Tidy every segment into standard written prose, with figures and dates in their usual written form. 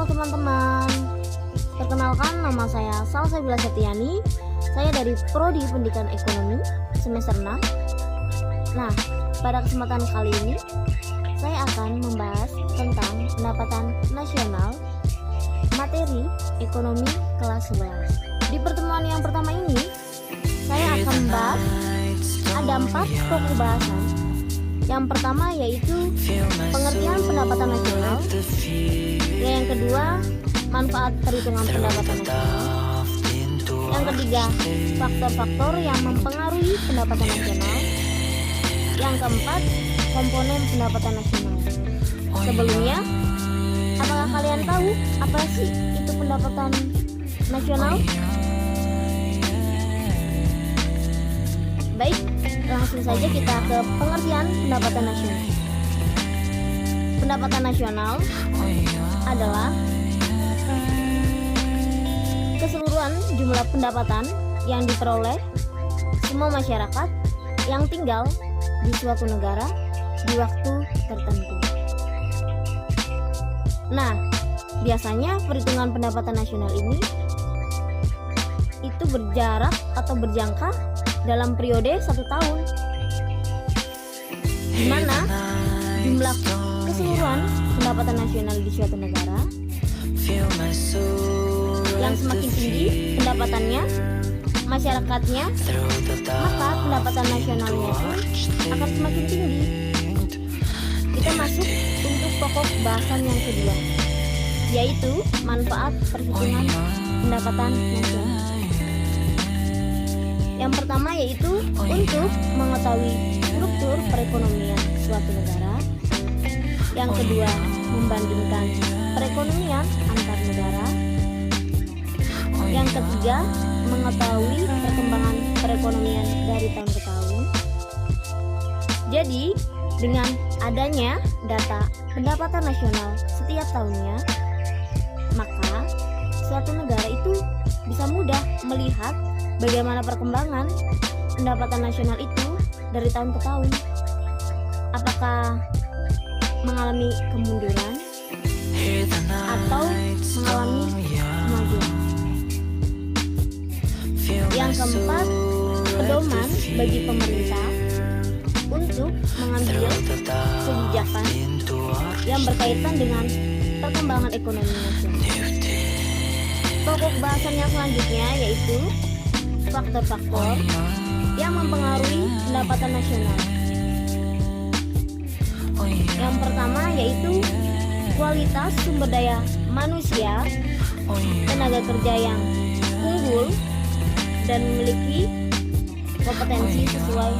Halo teman-teman, perkenalkan nama saya Salsabila Septiani. Saya dari Prodi Pendidikan Ekonomi semester 6. Nah, pada kesempatan kali ini saya akan membahas tentang pendapatan nasional materi ekonomi kelas 11. Di pertemuan yang pertama ini saya akan membahas ada 4 pokok bahasan. Yang pertama yaitu pengertian pendapatan nasional. Yang kedua, manfaat perhitungan pendapatan nasional. Yang ketiga, faktor-faktor yang mempengaruhi pendapatan nasional. Yang keempat, komponen pendapatan nasional. Sebelumnya, apakah kalian tahu apa sih itu pendapatan nasional? Baik, langsung saja kita ke pengertian pendapatan nasional. Pendapatan nasional adalah keseluruhan jumlah pendapatan yang diperoleh semua masyarakat yang tinggal di suatu negara di waktu tertentu. Nah, biasanya perhitungan pendapatan nasional ini itu berjarak atau berjangka dalam periode 1 tahun, di mana jumlah keseluruhan pendapatan nasional di suatu negara yang semakin tinggi pendapatannya masyarakatnya, maka pendapatan nasionalnya itu akan semakin tinggi. Kita masuk untuk pokok bahasan yang kedua, yaitu manfaat perhitungan pendapatan nasional. Yang pertama yaitu untuk mengetahui struktur perekonomian suatu negara. Yang kedua, membandingkan perekonomian antar negara. Yang ketiga, mengetahui perkembangan perekonomian dari tahun ke tahun. Jadi, dengan adanya data pendapatan nasional setiap tahunnya, maka suatu negara itu bisa mudah melihat bagaimana perkembangan pendapatan nasional itu dari tahun ke tahun. Apakah mengalami kemunduran atau mengalami kemajuan. Yang keempat, pedoman bagi pemerintah untuk mengambil kebijakan yang berkaitan dengan perkembangan ekonomi nasional. Pokok bahasan yang selanjutnya yaitu faktor-faktor yang mempengaruhi pendapatan nasional. Yang pertama yaitu kualitas sumber daya manusia, tenaga kerja yang unggul dan memiliki kompetensi sesuai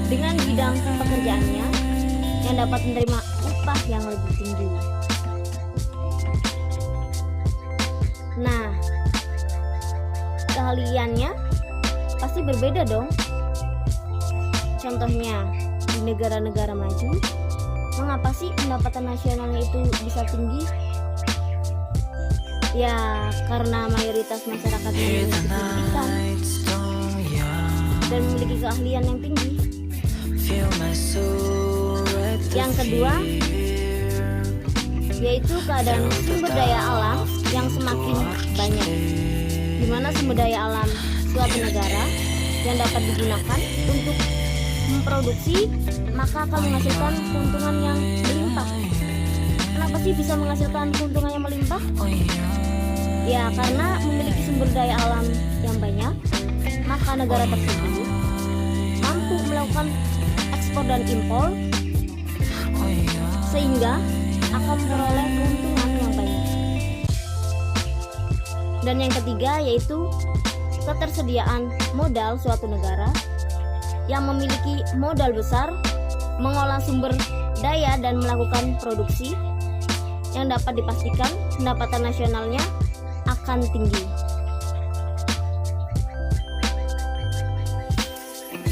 dengan bidang pekerjaannya yang dapat menerima upah yang lebih tinggi. Nah, keahliannya pasti berbeda dong. Contohnya di negara-negara maju, mengapa sih pendapatan nasionalnya itu bisa tinggi? Ya, karena mayoritas masyarakatnya memiliki pendidikan dan memiliki keahlian yang tinggi. Yang kedua, yaitu keadaan sumber daya alam yang semakin banyak, di mana sumber daya alam suatu negara yang dapat digunakan untuk memproduksi maka akan menghasilkan keuntungan yang melimpah. Kenapa sih bisa menghasilkan keuntungan yang melimpah? Ya, karena memiliki sumber daya alam yang banyak, maka negara tersebut mampu melakukan ekspor dan impor sehingga akan memperoleh keuntungan yang banyak. Dan yang ketiga yaitu ketersediaan modal suatu negara yang memiliki modal besar mengolah sumber daya dan melakukan produksi yang dapat dipastikan pendapatan nasionalnya akan tinggi.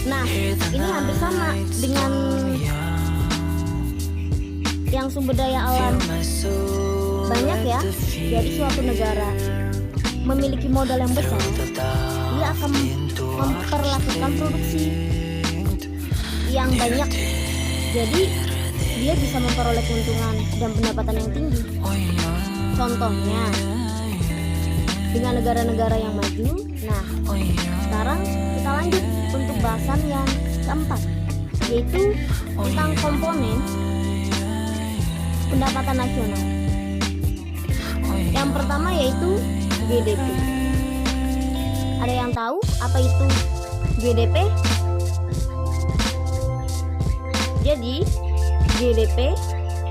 Nah, ini hampir sama dengan yang sumber daya alam banyak ya. Jadi suatu negara memiliki modal yang besar, dia akan memperlakukan produksi yang banyak. Jadi dia bisa memperoleh keuntungan dan pendapatan yang tinggi. contohnya dengan negara-negara yang maju. Nah, sekarang kita lanjut untuk bahasan yang keempat, yaitu tentang komponen pendapatan nasional. Yang pertama yaitu GDP. Ada yang tahu apa itu GDP? Jadi, GDP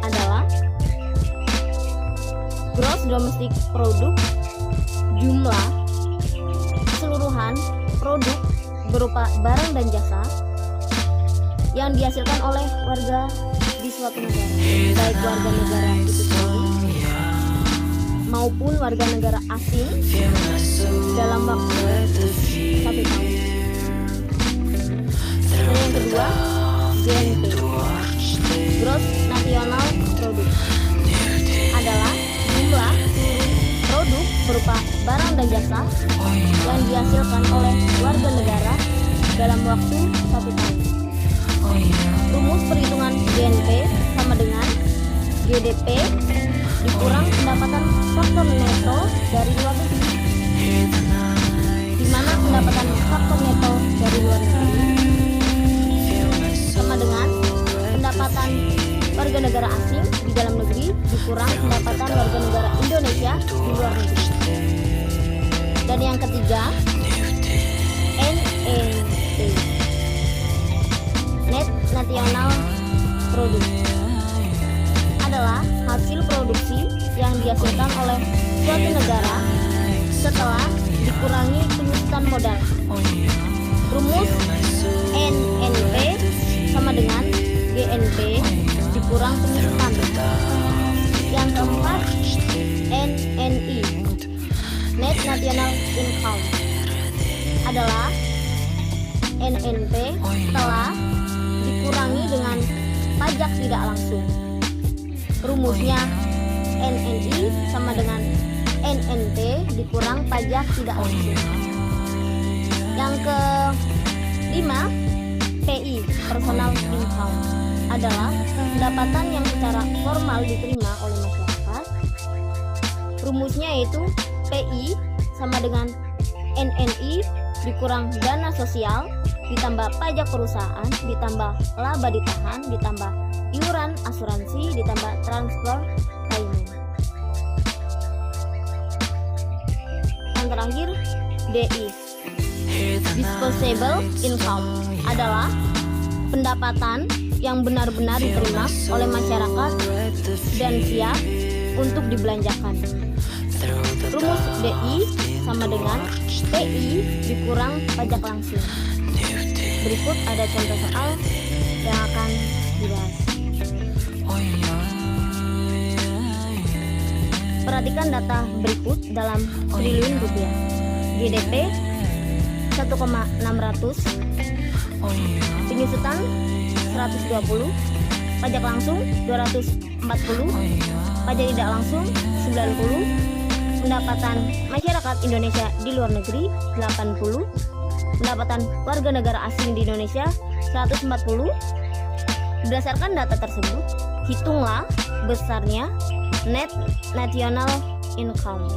adalah Gross Domestic Product, jumlah keseluruhan produk berupa barang dan jasa yang dihasilkan oleh warga di suatu negara, baik warga negara itu sendiri maupun warga negara asing dalam waktu 1 tahun. Dan yang kedua, GNP, Gross National Product, adalah jumlah produk berupa barang dan jasa yang dihasilkan oleh warga negara dalam waktu 1 tahun. Rumus perhitungan GNP sama dengan GDP dikurang pendapatan faktor neto dari luar negeri, di mana pendapatan faktor neto dari luar negeri sama dengan pendapatan warga negara asing di dalam negeri dikurang pendapatan warga negara Indonesia di luar negeri. Dan yang ketiga, NNP, Net National Product, adalah hasil produksi yang dihasilkan oleh suatu negara setelah dikurangi penyusutan modal. Rumus NNP sama dengan GNP dikurang penyusutan. Yang keempat, NNI, Net National Income, adalah NNP setelah dikurangi dengan pajak tidak langsung. Rumusnya NNI sama dengan NNP dikurang pajak tidak langsung. Yang kelima, PI, Personal Income, adalah pendapatan yang secara formal diterima oleh masyarakat. Rumusnya yaitu PI sama dengan NNI dikurang dana sosial ditambah pajak perusahaan ditambah laba ditahan ditambah iuran asuransi ditambah transfer payment. Yang terakhir, DI, Disposable Income, adalah pendapatan yang benar-benar diterima oleh masyarakat dan siap untuk dibelanjakan. Rumus DI sama dengan PI dikurang pajak langsung. Berikut ada contoh soal yang akan dibahas. Perhatikan data berikut dalam triliun rupiah. GDP 1,600, penyusutan 120, pajak langsung 240, pajak tidak langsung 90, pendapatan masyarakat Indonesia di luar negeri 80, pendapatan warga negara asing di Indonesia 140. Berdasarkan data tersebut, hitunglah besarnya Net National Income.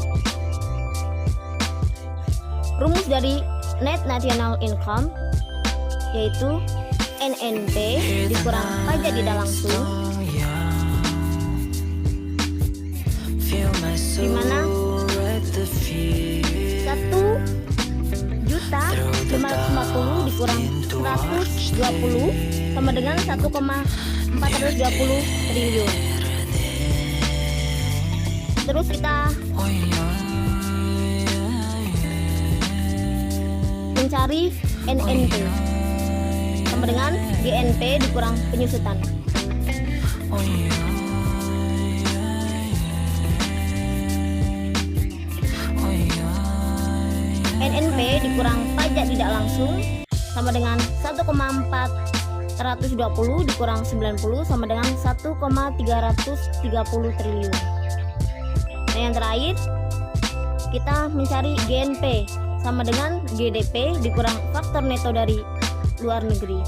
Rumus dari Net National Income yaitu NNP dikurang pajak tidak langsung, di mana 1.550 dikurang 120 sama dengan 1,420 triliun. Terus kita mencari NNP sama dengan GNP dikurang penyusutan. NNP dikurang pajak tidak langsung sama dengan 1,420 dikurang 90 sama dengan 1,330 triliun. Nah, yang terakhir kita mencari GNP sama dengan GDP dikurang faktor neto dari luar negeri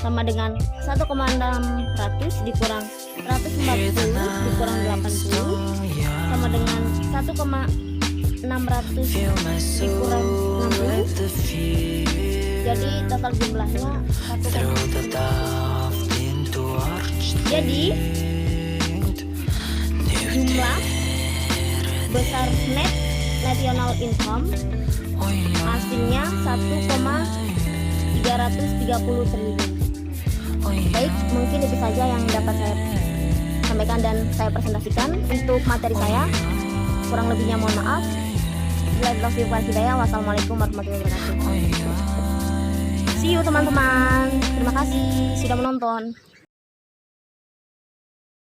sama dengan 1,600 dikurang 140 dikurang 80 sama dengan 1,600 dikurang 60. Jadi total jumlahnya 1,6. Jadi jumlah besar net national income aslinya 1,330 triliun. Baik, mungkin itu saja yang dapat saya sampaikan dan saya presentasikan untuk materi saya. Kurang lebihnya mohon maaf. Wassalamualaikum warahmatullahi wabarakatuh. See you teman-teman. Terima kasih sudah menonton.